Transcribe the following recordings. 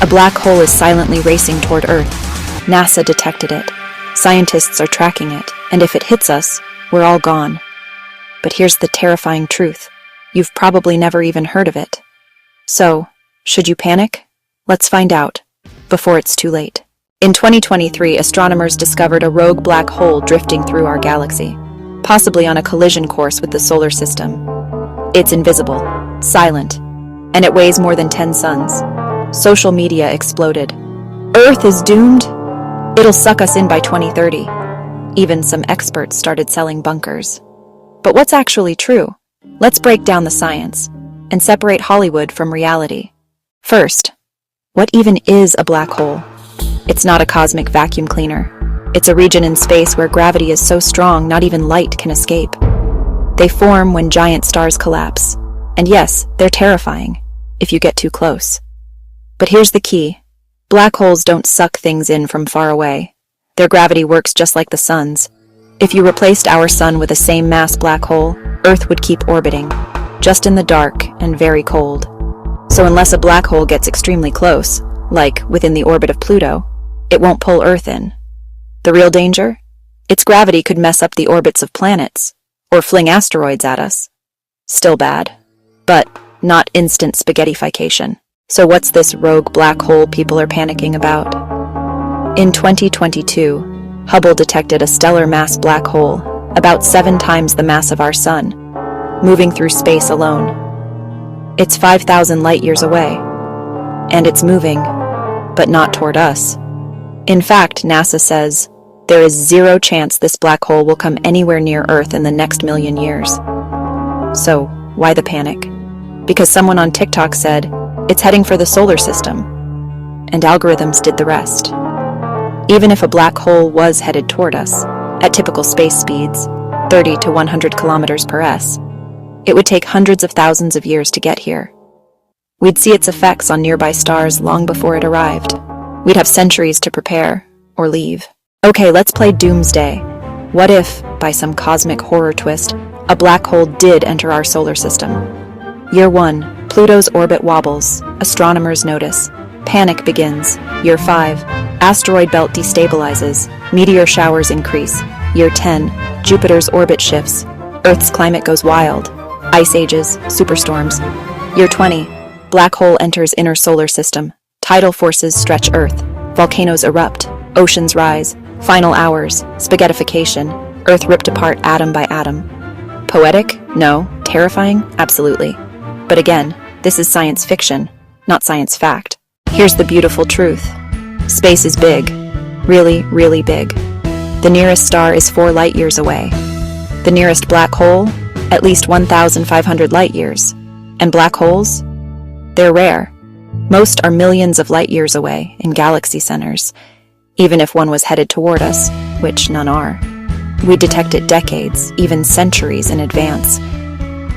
A black hole is silently racing toward Earth. NASA detected it. Scientists are tracking it, and if it hits us, we're all gone. But here's the terrifying truth. You've probably never even heard of it. So, should you panic? Let's find out, before it's too late. In 2023, astronomers discovered a rogue black hole drifting through our galaxy, possibly on a collision course with the solar system. It's invisible, silent, and it weighs more than 10 suns. Social media exploded. Earth is doomed? It'll suck us in by 2030. Even some experts started selling bunkers. But what's actually true? Let's break down the science and separate Hollywood from reality. First, what even is a black hole? It's not a cosmic vacuum cleaner. It's a region in space where gravity is so strong not even light can escape. They form when giant stars collapse. And yes, they're terrifying if you get too close. But here's the key. Black holes don't suck things in from far away. Their gravity works just like the sun's. If you replaced our sun with a same mass black hole, Earth would keep orbiting, just in the dark and very cold. So unless a black hole gets extremely close, like within the orbit of Pluto, it won't pull Earth in. The real danger? Its gravity could mess up the orbits of planets, or fling asteroids at us. Still bad, but not instant spaghettification. So what's this rogue black hole people are panicking about? In 2022, Hubble detected a stellar mass black hole, about 7 times the mass of our sun, moving through space alone. It's 5,000 light-years away, and it's moving, but not toward us. In fact, NASA says there is 0 chance this black hole will come anywhere near Earth in the next million years. So, why the panic? Because someone on TikTok said, it's heading for the solar system, and algorithms did the rest. Even if a black hole was headed toward us, at typical space speeds, 30 to 100 kilometers per s, it would take hundreds of thousands of years to get here. We'd see its effects on nearby stars long before it arrived. We'd have centuries to prepare, or leave. Okay, let's play Doomsday. What if, by some cosmic horror twist, a black hole did enter our solar system? Year 1, Pluto's orbit wobbles. Astronomers notice. Panic begins. Year 5, asteroid belt destabilizes. Meteor showers increase. Year 10, Jupiter's orbit shifts. Earth's climate goes wild. Ice ages, superstorms. Year 20, black hole enters inner solar system. Tidal forces stretch Earth. Volcanoes erupt. Oceans rise. Final hours. Spaghettification. Earth ripped apart atom by atom. Poetic? No. Terrifying? Absolutely. But again, this is science fiction, not science fact. Here's the beautiful truth. Space is big. Really, really big. The nearest star is 4 light-years away. The nearest black hole? At least 1,500 light-years. And black holes? They're rare. Most are millions of light-years away in galaxy centers, even if one was headed toward us, which none are. We detect it decades, even centuries in advance.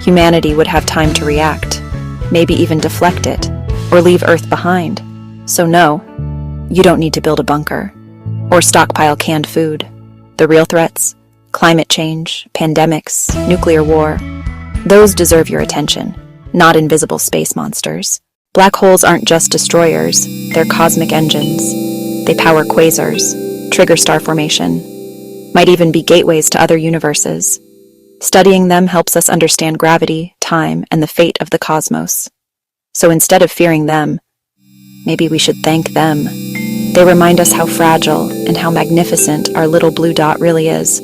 Humanity would have time to react, maybe even deflect it, or leave Earth behind. So no, you don't need to build a bunker, or stockpile canned food. The real threats? Climate change, pandemics, nuclear war. Those deserve your attention, not invisible space monsters. Black holes aren't just destroyers, they're cosmic engines. They power quasars, trigger star formation, might even be gateways to other universes. Studying them helps us understand gravity, time, and the fate of the cosmos. So instead of fearing them, maybe we should thank them. They remind us how fragile and how magnificent our little blue dot really is.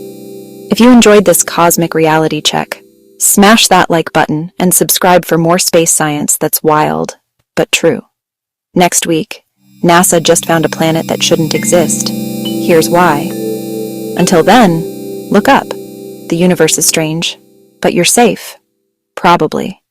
If you enjoyed this cosmic reality check, smash that like button and subscribe for more space science that's wild, but true. Next week, NASA just found a planet that shouldn't exist. Here's why. Until then, look up. The universe is strange, but you're safe. Probably.